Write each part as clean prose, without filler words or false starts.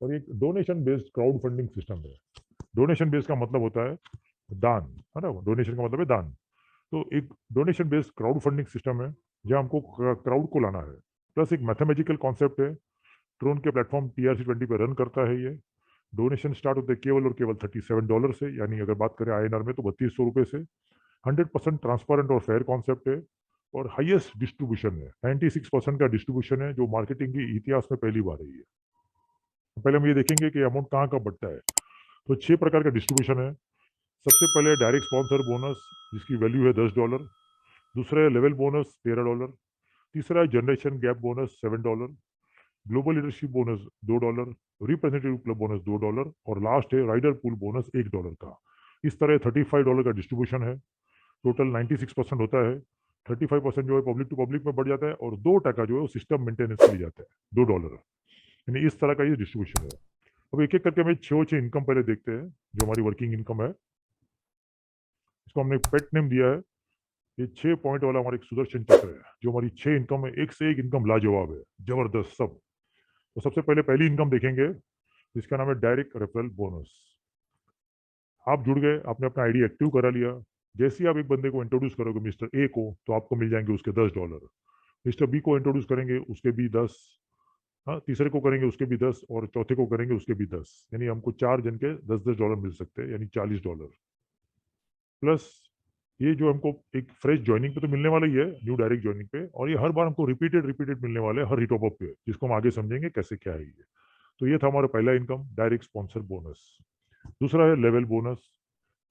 और एक donation based crowd funding system है। डोनेशन बेस्ड का मतलब होता है दान, है ना, डोनेशन का मतलब है दान। तो एक donation based crowd funding system है जहाँ हमको क्राउड को लाना है। प्लस एक मैथमेटिकल कॉन्सेप्ट है। ट्रोन के प्लेटफॉर्म TRC20 पे रन करता है ये। डोनेशन स्टार्ट होते हैं केवल और केवल $37 से, यानी अगर बात करें INR में तो 3200 रुपये से। 100% ट्रांसपेरेंट और फेयर कॉन्सेप्ट है। और हाईएस्ट डिस्ट्रीब्यूशन है, 96% का डिस्ट्रीब्यूशन है, जो मार्केटिंग की इतिहास में पहली बार है ये। पहले हम ये देखेंगे कि अमाउंट कहाँ कहाँ बढ़ता है। तो 6 प्रकार का डिस्ट्रीब्यूशन है। सबसे पहले डायरेक्ट स्पॉन्सर बोनस, जिसकी वैल्यू है $10। दूसरा है लेवल बोनस, $13। तीसरा है generation gap bonus, $7। Global leadership bonus, $2। Representative club bonus, $2। और लास्ट है राइडर पूल बोनस, $1 का। इस तरह $35 का डिस्ट्रीब्यूशन है। टोटल 96% होता है। 35% जो है पब्लिक टू पब्लिक में बढ़ जाता है, और 2% जो है वो सिस्टम मेंटेनेंस के लिए जाता है, $2। यानी इस तरह का ये डिस्ट्रीब्यूशन है। अब एक एक करके हमें छः इनकम पहले देखते हैं, जो हमारी वर्किंग इनकम है। इसको हमने पेट नेम दिया है। ये 6 पॉइंट वाला हमारा एक सुदर्शन चक्र है, जो हमारी 6 इनकम है, एक से एक इनकम लाजवाब है, जबरदस्त सब। तो सबसे पहले पहली इनकम देखेंगे, जिसका नाम है डायरेक्ट रेफरल बोनस। आप जुड़ गए, आपने अपना आईडी एक्टिव करा लिया। जैसे ही आप एक बंदे को इंट्रोड्यूस करोगे मिस्टर ए को, तो आपको मिल जाएंगे उसके $10। मिस्टर बी को इंट्रोड्यूस करेंगे, उसके भी 10। हाँ, तीसरे को करेंगे उसके भी 10, और चौथे को करेंगे उसके भी 10। यानी हमको 4 जन के $10 मिल सकते हैं, यानी $40। प्लस ये जो हमको एक फ्रेश ज्वाइनिंग पे तो मिलने वाला ही है, न्यू डायरेक्ट ज्वाइनिंग पे, और ये हर बार हमको रिपीटेड रिपीटेड मिलने वाले हैं हर रिटॉप अप पे, जिसको हम आगे समझेंगे कैसे क्या है ये। तो ये था हमारा पहला इनकम, डायरेक्ट स्पॉन्सर बोनस। दूसरा है लेवल बोनस,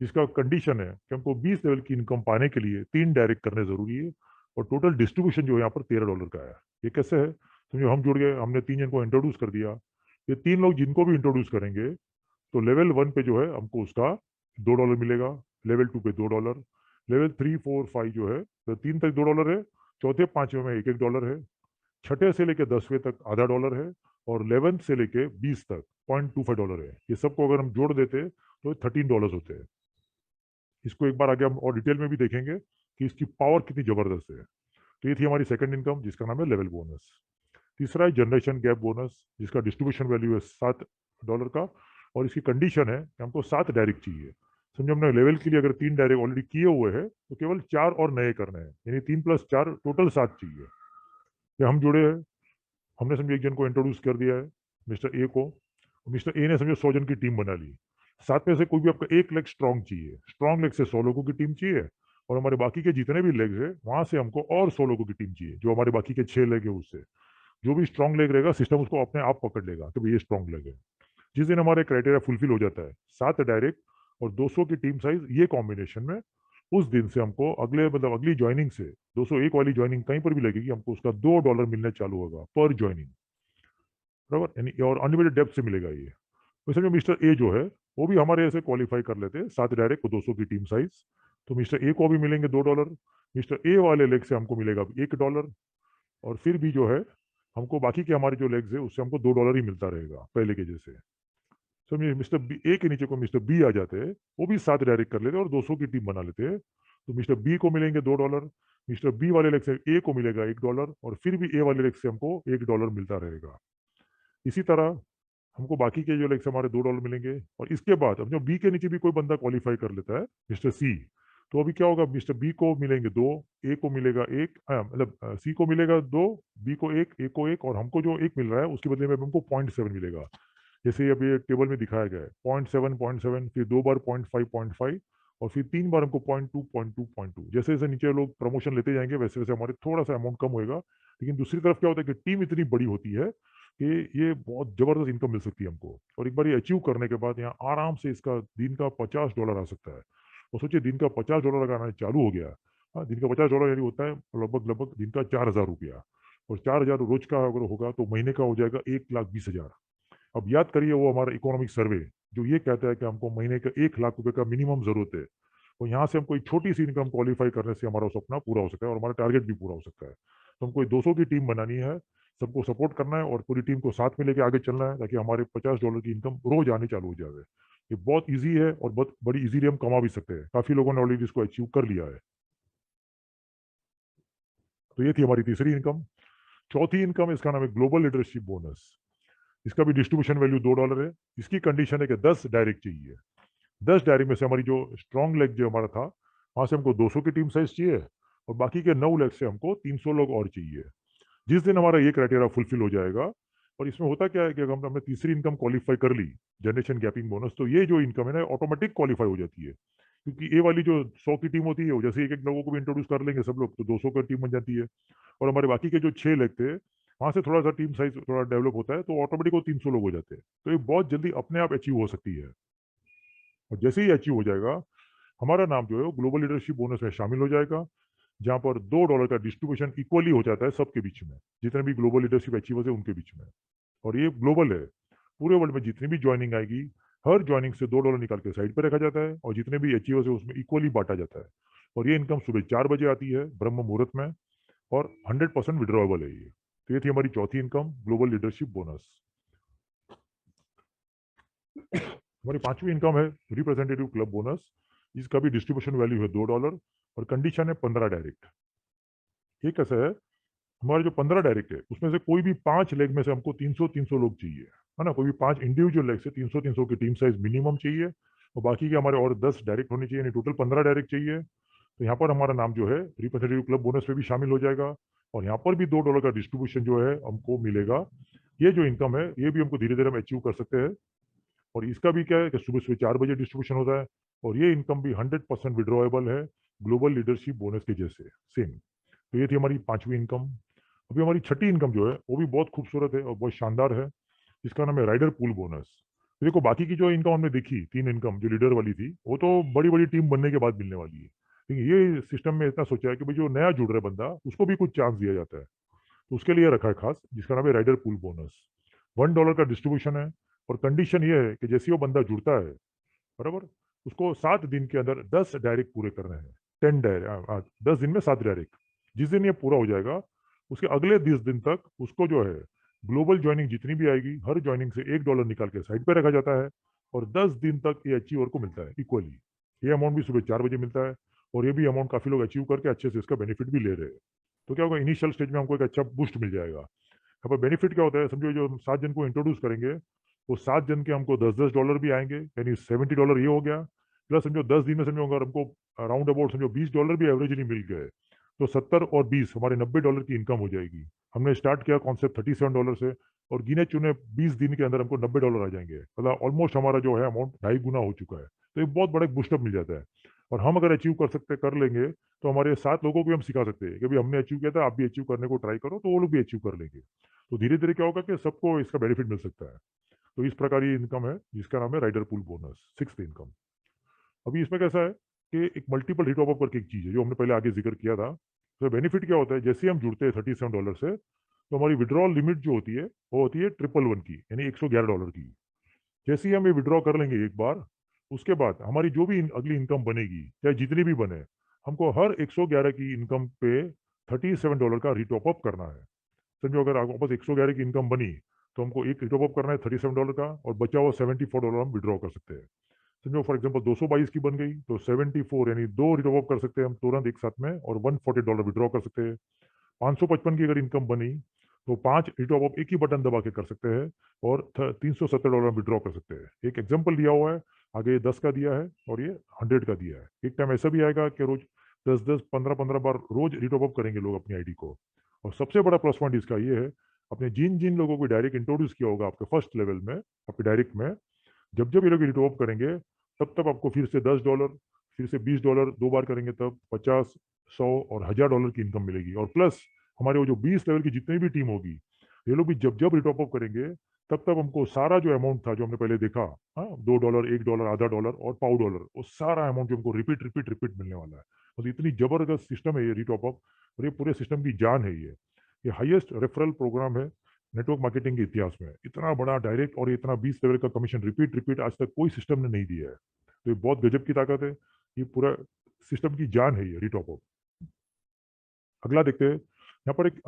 जिसका कंडीशन है कि हमको 20 लेवल की इनकम पाने के लिए 3 डायरेक्ट करने जरूरी है। और टोटल डिस्ट्रीब्यूशन जो है यहाँ पर $13 का है। ये कैसे है, समझो हम जुड़ गए, हमने 3 जन को इंट्रोड्यूस कर दिया। ये 3 लोग जिनको भी इंट्रोड्यूस करेंगे, तो लेवल 1 पे जो है हमको उसका $2 मिलेगा। लेवल 2 पे $2। लेवल 3, 4, 5 जो है, तो 3 तक $2 है। चौथे पांचवे में $1 है। छठे से लेके 10वें तक $0.5 है। और 11 से लेके 20 तक $0.25 है। ये सबको अगर हम जोड़ देते तो $13 होते हैं। इसको एक बार आगे हम और डिटेल में भी देखेंगे कि इसकी पावर कितनी जबरदस्त है। तो ये थी हमारी सेकंड इनकम, जिसका नाम है लेवल बोनस। तीसरा है जनरेशन गैप बोनस, जिसका डिस्ट्रीब्यूशन वैल्यू है $7 का। और इसकी कंडीशन है कि हमको 7 डायरेक्ट चाहिए। समझो हमने लेवल के लिए अगर 3 डायरेक्ट ऑलरेडी किए हुए हैं, तो केवल 4 और नए करने हैं, यानी 3 + 4 टोटल 7 चाहिए। ये हम जुड़े हैं। हमने समझो एक जन को इंट्रोड्यूस कर दिया है, मिस्टर ए को। मिस्टर ए ने समझो 100 जन की टीम बना ली। 7 में से कोई भी आपका एक लेग स्ट्रांग चाहिए, स्ट्रांग लेग से 100 लोगों की टीम चाहिए। और हमारे बाकी के जितने भी लेग्स है, वहां से हमको और 100 लोगों की टीम चाहिए, जो हमारे बाकी के 6 लेग है उससे। जो भी स्ट्रांग लेग रहेगा, सिस्टम उसको अपने आप पकड़ लेगा कि भाई ये स्ट्रांग लेग है। जिस दिन हमारे क्राइटेरिया फुलफिल हो जाता है, 7 डायरेक्ट और 200 की टीम साइज, ये कॉम्बिनेशन में, उस दिन से हमको अगले मतलब अगली ज्वाइनिंग से 201 वाली ज्वाइनिंग कहीं पर भी लगेगी, हमको उसका $2 मिलने चालू होगा पर ज्वाइनिंग। बराबर, यानी और अनलिमिटेड डेप्थ से मिलेगा ये। तो समझो मिस्टर ए जो है, वो भी हमारे ऐसे क्वालिफाई कर लेते हैं, 7 डायरेक्ट और 200 की टीम साइज। तो मिस्टर ए को भी मिलेंगे $2। मिस्टर ए वाले लेग से हमको मिलेगा $1। और फिर भी जो है, हमको बाकी के हमारे जो लेग्स है उससे हमको $2 ही मिलता रहेगा पहले के जैसे। समझिए मिस्टर बी ए के नीचे को मिस्टर बी आ जाते हैं, वो भी 7 डायरेक्ट कर लेते हैं और 200 की टीम बना लेते हैं। तो मिस्टर बी को मिलेंगे $2। मिस्टर बी वाले लेग से ए को मिलेगा $1, और फिर भी ए वाले लेग से हमको $1 मिलता रहेगा। इसी तरह हमको बाकी के जो लेग्स हमारे $2 मिलेंगे। और इसके बाद अब जो बी के नीचे भी कोई बंदा क्वालिफाई कर लेता है, मिस्टर सी, तो अभी क्या होगा, मिस्टर बी को मिलेंगे 2, ए को मिलेगा 1, मतलब सी को मिलेगा 2, बी को 1, ए को 1, और हमको जो 1 मिल रहा है उसके बदले में हमको 0.7 मिलेगा। जैसे अभी ये टेबल में दिखाया गया है, 0.7, फिर 2 बार 0.5, और फिर 3 बार हमको 0.2, जैसे जैसे नीचे लोग प्रमोशन लेते जाएंगे, वैसे वैसे हमारे थोड़ा सा अमाउंट कम होएगा। लेकिन दूसरी तरफ क्या होता है कि टीम इतनी बड़ी होती है कि ये बहुत जबरदस्त इनकम मिल सकती है हमको। और एक बार ये अचीव करने के बाद यहाँ आराम से इसका दिन का $50 आ सकता है। और सोचिए, दिन का $50 का आना चालू हो गया। हाँ, दिन का $50 यानी होता है लगभग लगभग दिन का ₹4000। और 4000 रोज का अगर होगा तो महीने का हो जाएगा 1,20,000। अब याद करिए वो हमारा इकोनॉमिक सर्वे, जो ये कहता है कि हमको महीने का 1,00,000 रुपए का मिनिमम जरूरत है। तो यहाँ से हम कोई छोटी सी इनकम क्वालिफाई करने से हमारा सपना पूरा हो सकता है, और हमारा टारगेट भी पूरा हो सकता है। तो हमको 200 की टीम बनानी है, सबको सपोर्ट करना है, और पूरी टीम को साथ में लेके आगे चलना है, ताकि हमारे $50 की इनकम रोज आने चालू हो जाए। ये बहुत ईजी है, और बहुत बड़ी इजीली हम कमा भी सकते हैं। काफी लोगों ने ऑलरेडी इसको अचीव कर लिया है। तो ये थी हमारी तीसरी इनकम। चौथी इनकम, इसका नाम है ग्लोबल लीडरशिप बोनस। इसका भी डिस्ट्रीब्यूशन वैल्यू $2 है। इसकी कंडीशन है कि 10 डायरेक्ट चाहिए। 10 डायरेक्ट में से हमारी जो स्ट्रॉन्ग लेग जो हमारा था, वहां से हमको 200 की टीम साइज चाहिए, और बाकी के 9 लेग से हमको 300 लोग और चाहिए। जिस दिन हमारा ये क्राइटेरिया फुलफिल हो जाएगा, और इसमें होता क्या है कि अगर हमने तीसरी इनकम क्वालिफाई कर ली, जनरेशन गैपिंग बोनस, तो ये जो इनकम है ना ऑटोमेटिक क्वालिफाई हो जाती है। क्योंकि ये वाली जो 100 की टीम होती है, वो जैसे एक एक लोगों को भी इंट्रोड्यूस कर लेंगे सब लोग, तो 200 की टीम बन जाती है। और हमारे बाकी के जो 6 लेग थे, वहां से थोड़ा सा टीम साइज थोड़ा डेवलप होता है, तो ऑटोमेटिक वो 300 लोग हो जाते हैं। तो ये बहुत जल्दी अपने आप अचीव हो सकती है। और जैसे ही अचीव हो जाएगा, हमारा नाम जो है वो ग्लोबल लीडरशिप बोनस में शामिल हो जाएगा, जहां पर $2 का डिस्ट्रीब्यूशन इक्वली हो जाता है सबके बीच में, जितने भी ग्लोबल लीडरशिप अचीवर्स है उनके बीच में। और ये ग्लोबल है, पूरे वर्ल्ड में जितनी भी ज्वाइनिंग आएगी, हर ज्वाइनिंग से $2 निकाल के साइड पर रखा जाता है, और जितने भी अचीवर्स है उसमें इक्वली बांटा जाता है। और ये इनकम सुबह 4 बजे आती है ब्रह्म मुहूर्त में, और 100% विड्रॉएबल है ये। तो ये थी हमारी चौथी इनकम, ग्लोबल लीडरशिप बोनस। हमारी पांचवी इनकम है रिप्रेजेंटेटिव क्लब बोनस, जिसका भी डिस्ट्रीब्यूशन वैल्यू है $2, और कंडीशन है 15 डायरेक्ट। ये कैसे है, हमारे जो 15 डायरेक्ट है उसमें से कोई भी 5 लेग में से हमको 300 लोग चाहिए, है ना। कोई भी 5 इंडिविजुअल लेग से 300 की टीम साइज मिनिमम चाहिए, और बाकी के हमारे और 10 डायरेक्ट होने चाहिए, यानी टोटल 15 डायरेक्ट चाहिए। तो यहाँ पर हमारा नाम जो है रिप्रेजेंटेटिव क्लब बोनस में भी शामिल हो जाएगा, और यहाँ पर भी $2 का डिस्ट्रीब्यूशन जो है हमको मिलेगा। ये जो इनकम है ये भी हमको धीरे धीरे हम अचीव कर सकते हैं। और इसका भी क्या है कि सुबह सुबह 4 बजे डिस्ट्रीब्यूशन होता है, और ये इनकम भी 100% विड्रॉएबल है, ग्लोबल लीडरशिप बोनस के जैसे सेम। तो ये थी हमारी पांचवी इनकम। अभी हमारी छठी इनकम जो है वो भी बहुत खूबसूरत है और बहुत शानदार है, जिसका नाम है राइडर पूल बोनस। तो देखो, बाकी की जो इनकम हमने देखी, 3 इनकम जो लीडर वाली थी, वो तो बड़ी बड़ी टीम बनने के बाद मिलने वाली है। लेकिन ये सिस्टम में इतना सोचा है कि भाई जो नया जुड़ रहा है बंदा, उसको भी कुछ चांस दिया जाता है। तो उसके लिए रखा है खास, जिसका नाम है राइडर पूल बोनस। $1 का डिस्ट्रीब्यूशन है, और कंडीशन ये है कि जैसे वो बंदा जुड़ता है, बराबर, उसको 7 दिन के अंदर 10 डायरेक्ट पूरे करने हैं। 10 दिन में 7 डायरेक्ट। जिस दिन ये पूरा हो जाएगा, उसके अगले 20 दिन तक उसको जो है ग्लोबल ज्वाइनिंग जितनी भी आएगी, हर ज्वाइनिंग से $1 निकाल के साइड पे रखा जाता है, और 10 दिन तक ये अचीवर को मिलता है इक्वली। ये अमाउंट भी सुबह 4 बजे मिलता है, और ये भी अमाउंट काफी लोग अचीव करके अच्छे से इसका बेनिफिट भी ले रहे हैं। तो क्या होगा, इनिशियल स्टेज में हमको एक अच्छा बूस्ट मिल जाएगा। यहाँ पर बेनिफिट क्या होता है, समझो जो हम 7 जन को इंट्रोड्यूस करेंगे, वो 7 जन के हमको $10 भी आएंगे, यानी $70 ये हो गया। प्लस समझो 10 दिन में समझो अगर हमको अराउंड अबाउट समझो $20 भी एवरेजली मिल गए, तो 70 और 20 हमारे $90 की इनकम हो जाएगी। हमने स्टार्ट किया कॉन्सेप्ट $37 से, और गिने चुने 20 दिन के अंदर हमको $90 आ जाएंगे, मतलब ऑलमोस्ट हमारा जो है अमाउंट 2.5 गुना हो चुका है। तो एक बहुत बड़ा बूस्टअप मिल जाता है। और हम अगर अचीव कर लेंगे, तो हमारे 7 लोगों को भी हम सिखा सकते हैं कि भाई हमने अचीव किया था, आप भी अचीव करने को ट्राई करो, तो वो लोग भी अचीव कर लेंगे। तो धीरे धीरे क्या होगा कि सबको इसका बेनिफिट मिल सकता है। तो इस प्रकार ये इनकम है जिसका नाम है rider pool bonus, sixth income. अभी इसमें कैसा है कि एक मल्टीपल रिटॉप अप करके एक चीज है जो हमने पहले आगे जिक्र किया था। तो बेनिफिट क्या होता है, जैसे हम जुड़ते हैं $37 से, तो हमारी विड्रॉल लिमिट जो होती है वो होती है 111 की, यानी $111 की। जैसे ही हम ये विड्रॉ कर लेंगे एक बार, उसके बाद हमारी जो भी अगली इनकम बनेगी, चाहे जितनी भी बने, हमको हर 111 की इनकम पे $37 का रिटॉप अप करना है। समझो अगर आपको बस 111 की इनकम बनी, तो हमको एक रिटॉप अप करना है $37 का, और बचा हुआ $74 हम विड्रॉ कर सकते हैं। समझो फॉर एग्जांपल 222 की बन गई, तो 74 यानी 2 रिटॉप अप कर सकते हैं हम तुरंत एक साथ में, और $140 विड्रॉ कर सकते हैं। 555 की अगर इनकम बनी, तो 5 रिटॉप अप एक ही बटन दबा के कर सकते हैं, और $370 विड्रॉ कर सकते हैं। एक एग्जाम्पल दिया हुआ है, आगे 10 का दिया है और ये 100 का दिया है। एक टाइम ऐसा भी आएगा कि रोज 10-10, 15-15 बार रोज रिटॉप अप करेंगे लोग अपनी आईडी को। और सबसे बड़ा प्लस पॉइंट इसका ये है, अपने जिन जिन लोगों को डायरेक्ट इंट्रोड्यूस किया होगा आपके फर्स्ट लेवल में, आपके डायरेक्ट में, जब जब ये लोग रिटॉप करेंगे, तब तब आपको फिर से $10, फिर से $20, 2 बार करेंगे तब 50, 100 और $1000 की इनकम मिलेगी। और प्लस हमारे वो जो 20 लेवल की जितनी भी टीम होगी, ये लोग भी जब जब रिटॉप अप करेंगे, तब तब हमको सारा जो अमाउंट था जो हमने पहले देखा, हाँ, $2, $1, आधा डॉलर और $1.25, वो सारा अमाउंट जो हमको रिपीट रिपीट रिपीट मिलने वाला है। तो इतनी जबरदस्त सिस्टम है ये रिटॉप अप, और ये पूरे सिस्टम की जान है। ये हाईएस्ट रेफरल प्रोग्राम है नेटवर्क मार्केटिंग के इतिहास में। इतना बड़ा डायरेक्ट और इतना 20 लेवल का कमीशन रिपीट रिपीट आज तक कोई सिस्टम ने नहीं दिया है। तो ये बहुत गजब की ताकत है, ये पूरा सिस्टम की जान है ये रिटॉप अप। अगला देखते हैं, यहाँ पर एक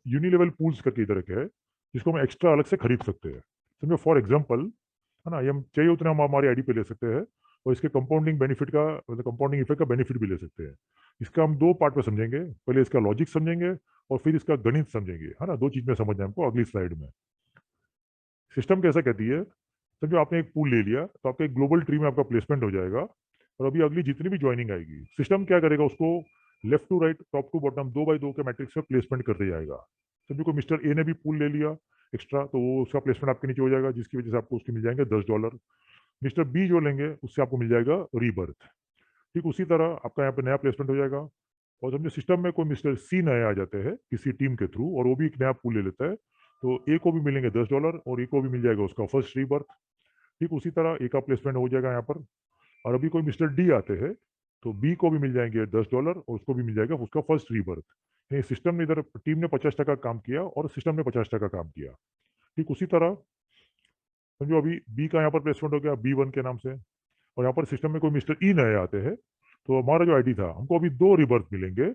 यूनिलेवल पूल्स करके इधर एक है, जिसको हम एक्स्ट्रा अलग से खरीद सकते हैं। समझो फॉर एग्जाम्पल, है ना, ये हम चाहिए उतना हम हमारी आईडी पे ले सकते हैं, और इसके कंपाउंडिंग बेनिफिट का, मतलब कंपाउंडिंग इफेक्ट का बेनिफिट भी ले सकते हैं। इसका हम 2 पार्ट में समझेंगे, पहले इसका लॉजिक समझेंगे, और फिर इसका गणित समझेंगे, है ना। 2 चीज में समझना है हमको अगली स्लाइड में। सिस्टम कैसा कहती है, समझो आपने एक पूल ले लिया तो आपका एक ग्लोबल ट्री में आपका प्लेसमेंट हो जाएगा, और अभी अगली जितनी भी ज्वाइनिंग आएगी सिस्टम क्या करेगा, उसको left to right top to bottom 2 by 2 के मैट्रिक्स में प्लेसमेंट करते जाएगा। समझो को मिस्टर ए ने भी पूल ले लिया एक्स्ट्रा, तो वो उसका प्लेसमेंट आपके नीचे हो जाएगा, जिसकी वजह से आपको उसके मिल जाएंगे $10। मिस्टर बी जो लेंगे उससे आपको मिल जाएगा रीबर्थ। ठीक उसी तरह आपका यहाँ पे नया प्लेसमेंट हो जाएगा। और समझो सिस्टम में कोई मिस्टर सी नए आ जाते हैं किसी टीम के थ्रू, और वो भी एक नया पूल ले लेता है, तो ए को भी मिलेंगे $10 और ए को भी मिल जाएगा उसका फर्स्ट रीबर्थ। ठीक उसी तरह ए का प्लेसमेंट हो जाएगा यहाँ पर। और अभी कोई मिस्टर डी आते हैं, तो बी को भी मिल जाएंगे $10 और उसको भी मिल जाएगा उसका फर्स्ट रीबर्थ। यानी सिस्टम ने इधर टीम ने 50% काम किया और सिस्टम ने 50% काम किया। ठीक उसी तरह समझो अभी बी का यहाँ पर प्लेसमेंट हो गया B1 के नाम से, और यहाँ पर सिस्टम में कोई मिस्टर ई नए आते हैं, तो हमारा जो आईडी था हमको अभी 2 रिबर्थ मिलेंगे,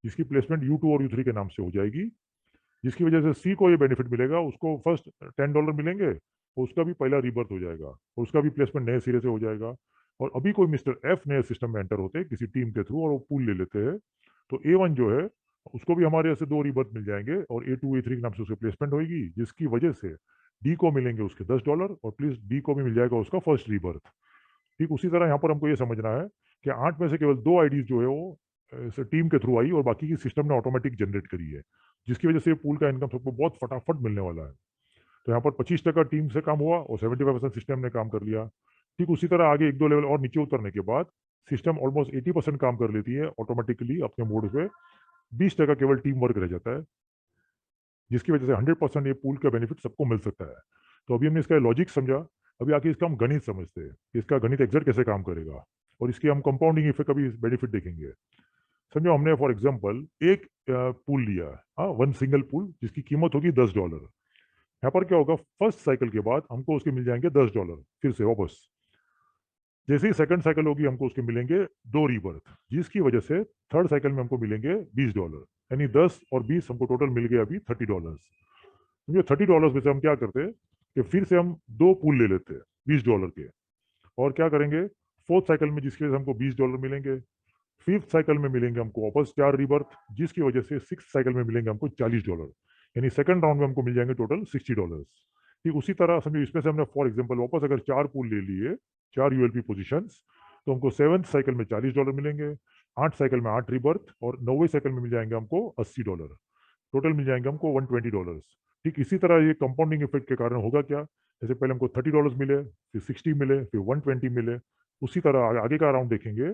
जिसकी प्लेसमेंट U2 और U3 के नाम से हो जाएगी, जिसकी वजह से सी को ये बेनिफिट मिलेगा, उसको फर्स्ट $10 मिलेंगे और उसका भी पहला रिबर्थ हो जाएगा और उसका भी प्लेसमेंट नए सिरे से हो जाएगा। और अभी कोई मिस्टर एफ नए सिस्टम में एंटर होते हैं किसी टीम के थ्रू और वो पूल ले लेते हैं, तो A1 जो है उसको भी हमारे यहाँ से 2 रिबर्थ मिल जाएंगे और A2 A3 के नाम से उसकी प्लेसमेंट होगी, जिसकी वजह से डी को मिलेंगे उसके $10 और प्लीज डी को भी मिल जाएगा उसका फर्स्ट रिबर्थ। ठीक उसी तरह यहाँ पर हमको ये समझना है कि 8 में से केवल 2 आईडीज जो है वो टीम के थ्रू आई और बाकी की सिस्टम ने ऑटोमेटिक जनरेट करी है, जिसकी वजह से पूल का इनकम सबको बहुत फटाफट मिलने वाला है। तो यहाँ पर 25% टीम से काम हुआ और 75% सिस्टम ने काम कर लिया। ठीक उसी तरह आगे 1-2 लेवल और नीचे उतरने के बाद सिस्टम ऑलमोस्ट 80% काम कर लेती है ऑटोमेटिकली अपने मोड पे, 20% केवल टीम वर्क रह जाता है, जिसकी वजह से 100% ये पूल का बेनिफिट सबको मिल सकता है। तो अभी हमने इसका लॉजिक समझा, अभी आके इसका हम गणित समझते हैं कि इसका गणित एग्जैक्ट कैसे काम करेगा, और इसकी हम कंपाउंडिंग इफेक्ट का भी बेनिफिट देखेंगे। समझो हमने फॉर एग्जांपल एक पूल लिया, हाँ, वन सिंगल पूल जिसकी कीमत होगी $10। यहाँ पर क्या होगा, फर्स्ट साइकिल के बाद हमको उसके मिल जाएंगे $10 फिर से वापस। जैसे ही सेकंड साइकिल होगी हमको उसके मिलेंगे 2 रीबर्थ, जिसकी वजह से थर्ड साइकिल में हमको मिलेंगे $20, यानी 10 और 20 हमको टोटल मिल गया अभी $30। समझो $30 में से हम क्या करते हैं कि फिर से हम 2 पूल ले लेते हैं $20 के, और क्या करेंगे फोर्थ साइकिल में जिसकी वजह से हमको $20 मिलेंगे, फिफ्थ साइकिल में मिलेंगे हमको वापस 4 रिबर्थ, जिसकी वजह से सिक्स साइकिल में मिलेंगे हमको $40, यानी सेकंड राउंड में हमको मिल जाएंगे टोटल $60। ठीक उसी तरह समझो इसमें से हमने फॉर एग्जांपल वापस अगर 4 पूल ले लिए, 4 यूएलपी पोजीशंस, तो हमको सेवंथ साइकिल में $40 मिलेंगे, 8 साइकिल में 8 रिबर्थ, और 9वें साइकिल में मिल जाएंगे हमको $80, टोटल मिल जाएंगे हमको $120। ठीक इसी तरह ये कंपाउंडिंग इफेक्ट के कारण होगा क्या, जैसे पहले हमको $30 मिले, फिर 60 मिले, फिर 120 मिले, उसी तरह आगे का राउंड देखेंगे,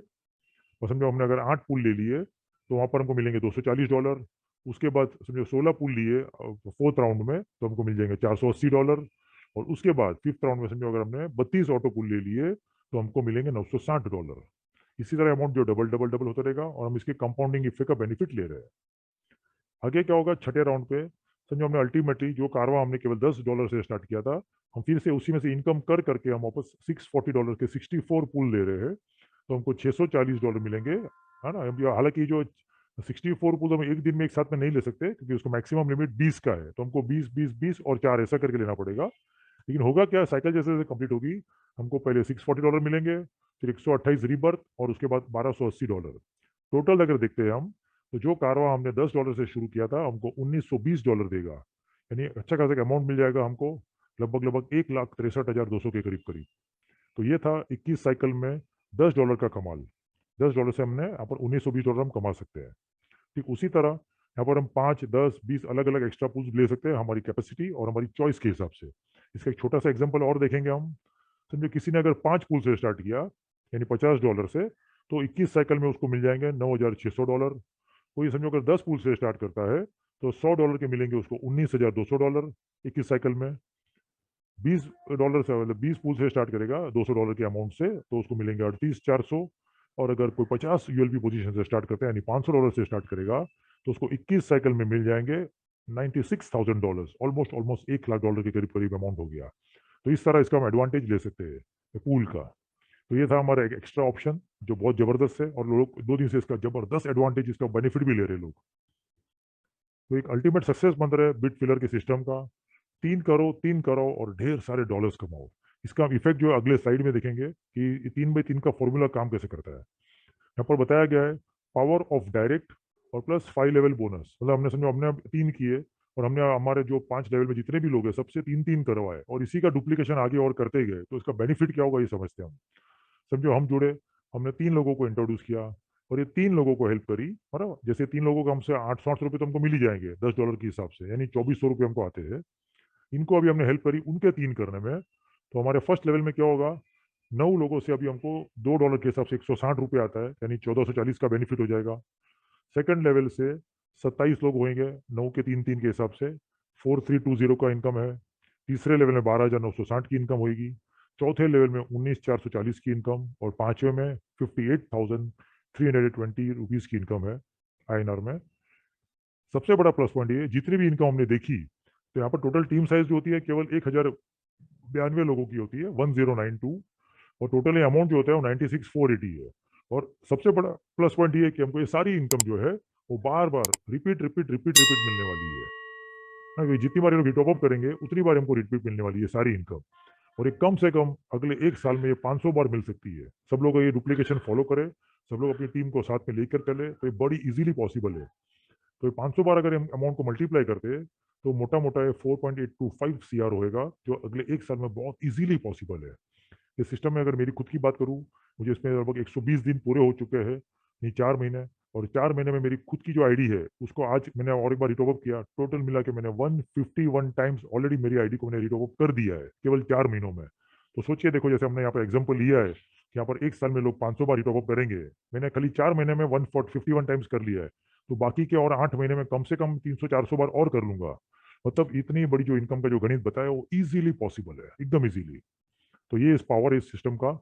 और समझो हमने अगर 8 पूल ले लिए तो वहां पर हमको मिलेंगे $240। उसके बाद समझो 16 पूल लिए फोर्थ राउंड में तो हमको मिल जाएंगे $480। और उसके बाद फिफ्थ राउंड में समझो अगर हमने 32 ऑटो पूल ले लिए तो हमको मिलेंगे $960। इसी तरह अमाउंट जो डबल डबल डबल होता रहेगा और हम इसके कंपाउंडिंग इफेक्ट का बेनिफिट ले रहे हैं। आगे क्या होगा छठे राउंड पे, समझो हमने अल्टीमेटली जो कारवा हमने केवल $10 से स्टार्ट किया था, हम फिर से उसी में से इनकम कर करके हम वापस $640 के 64 पूल ले रहे हैं, तो हमको $640 मिलेंगे, है ना। हालांकि जो 64 पूल हम एक दिन में एक साथ में नहीं ले सकते क्योंकि उसको मैक्सिमम लिमिट 20 का है, तो हमको 20 20 20 और 4 ऐसा करके लेना पड़ेगा। लेकिन होगा क्या, साइकिल जैसे जैसे कंप्लीट होगी हमको पहले $640 मिलेंगे, फिर 128 रीबर्थ, और उसके बाद $1280। टोटल अगर देखते हैं हम, तो जो कारवा हमने $10 से शुरू किया था हमको $1920 देगा, यानी अच्छा खासा अमाउंट मिल जाएगा हमको, लगभग लगभग 1,63,200 के करीब करीब। तो ये था 21 साइकिल में $10 का कमाल। $10 से हमने यहाँ पर $1920 हम कमा सकते हैं। ठीक उसी तरह यहाँ पर हम 5, 10, 20 अलग अलग एक्स्ट्रा पूल्स ले सकते हैं हमारी कैपेसिटी और हमारी चॉइस के हिसाब से। इसका एक छोटा सा एग्जाम्पल और देखेंगे हम। समझो किसी ने अगर 5 पूल से स्टार्ट किया यानी $50 से, तो 21 साइकिल में उसको मिल जाएंगे $9,600। कोई समझो अगर 10 पूल से स्टार्ट करता है तो $100 के मिलेंगे उसको $19,200 21 साइकिल में। $20 से मतलब 20 पूल से स्टार्ट करेगा $200 के अमाउंट से, तो उसको मिलेंगे 38,400। और अगर कोई 50 यूएलपी पोजीशन से स्टार्ट करता है यानी $500 से स्टार्ट करेगा, तो उसको 21 साइकिल में मिल जाएंगे $96,000, ऑलमोस्ट ऑलमोस्ट $1,00,000 के करीब करीब अमाउंट हो गया। तो इस तरह इसका हम एडवांटेज ले सकते हैं पूल का। तो ये था हमारा एक एक्स्ट्रा ऑप्शन जो बहुत जबरदस्त है, और लोग 2 दिन से इसका जबरदस्त एडवांटेज, इसका बेनिफिट भी ले रहे हैं लोग। तो एक अल्टीमेट सक्सेस मंत्र है बिट फिलर के सिस्टम का, 3 करो और ढेर सारे डॉलर्स कमाओ। इसका इफेक्ट जो अगले स्लाइड में देखेंगे कि 3x3 का फॉर्मूला काम कैसे करता है। यहाँ पर बताया गया है पावर ऑफ डायरेक्ट और प्लस 5 लेवल बोनस, मतलब हमने समझो हमने 3 किए और हमने हमारे जो 5 लेवल में जितने भी लोग हैं सबसे 3-3 करवाए और इसी का डुप्लीकेशन आगे और करते गए, तो इसका बेनिफिट क्या होगा ये समझते हैं हम। समझो हम जुड़े, हमने 3 लोगों को इंट्रोड्यूस किया और ये 3 लोगों को हेल्प करी, बराबर। जैसे 3 लोगों को हमसे 800-800 रुपये तो हमको मिल ही जाएंगे $10 के हिसाब से, यानी 2400 रुपये हमको आते हैं। इनको अभी हमने हेल्प करी उनके 3 करने में, तो हमारे फर्स्ट लेवल में क्या होगा, 9 लोगों से अभी हमको $2 के हिसाब से 160 रुपये आता है, यानी 1440 का बेनिफिट हो जाएगा। सेकंड लेवल से 27 लोग होंगे, 9 के 3-3 के हिसाब से 4320 का इनकम है। तीसरे लेवल में 12,960 की इनकम होगी। चौथे लेवल में 19,440 की इनकम और पांचवे में 58,320 रुपीज की इनकम है INR में। सबसे बड़ा प्लस पॉइंट ये, जितनी भी इनकम हमने देखी, तो यहाँ पर टोटल टीम साइज जो होती है केवल 1092 लोगों की होती है, 1092। और टोटल अमाउंट जो होता है वो 96,480 है। और सबसे बड़ा प्लस पॉइंट ये है कि हमको ये सारी इनकम जो है वो बार बार रिपीट रिपीट रिपीट रिपीट मिलने वाली है। हाँ, ये जितनी बार ये टॉप अप करेंगे उतनी बार हमको रिपीट मिलने वाली है सारी इनकम। और ये कम से कम अगले 1 साल में ये 500 बार मिल सकती है। सब लोग ये डुप्लीकेशन फॉलो करें, सब लोग अपनी टीम को साथ में लेकर चले, तो ये बड़ी इजीली पॉसिबल है। तो ये 500 बार अगर हम अमाउंट को मल्टीप्लाई करते हैं तो मोटा मोटा ये 4.825 CR होएगा, जो अगले 1 साल में बहुत इजीली पॉसिबल है। इस सिस्टम में अगर मेरी खुद की बात करूं, मुझे इसमें लगभग 120 दिन पूरे हो चुके हैं, नहीं 4 महीने। और 4 महीने में मेरी खुद की जो आईडी है उसको आज मैंने और एक बार रिटॉप किया, टोटल मिला के मैंने 151 टाइम्स ऑलरेडी मेरी आईडी को मैंने रिटॉप कर दिया है केवल 4 महीनों में। तो सोचिए, देखो जैसे हमने यहाँ पर एग्जाम्पल लिया है कि यहाँ पर 1 साल में लोग 500 बार रिटॉप करेंगे, मैंने खाली 4 महीने में 151 टाइम्स कर लिया है। तो बाकी के और 8 महीने में कम से कम 300-400 बार और कर लूंगा। मतलब इतनी बड़ी जो इनकम का जो गणित बताया वो इजीली पॉसिबल है, एकदम इजीली। तो ये इस पावर इस सिस्टम का।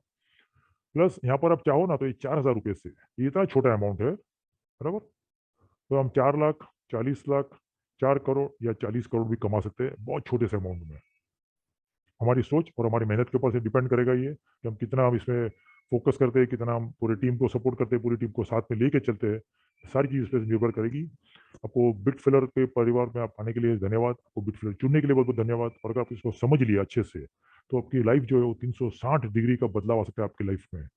प्लस यहाँ पर आप चाहो ना तो ये 4,000 रुपये से, ये इतना छोटा अमाउंट है, बराबर। तो हम 4 लाख, 40 लाख, 4 करोड़ या 40 करोड़ भी कमा सकते हैं बहुत छोटे से अमाउंट में। हमारी सोच और हमारी मेहनत के ऊपर से डिपेंड करेगा ये कि हम कितना हम इसमें फोकस करते हैं, कितना हम पूरी टीम को सपोर्ट करते हैं, पूरी टीम को साथ में लेके चलते हैं। सारी चीज़ इस पर निर्भर करेगी। आपको बिटफिलर के परिवार में आप आने के लिए धन्यवाद, आपको बिटफिलर चुनने के लिए बहुत बहुत धन्यवाद। और अगर आप इसको समझ लिया अच्छे से तो आपकी लाइफ जो है वो 360 डिग्री का बदलाव आ सकता है आपकी लाइफ में।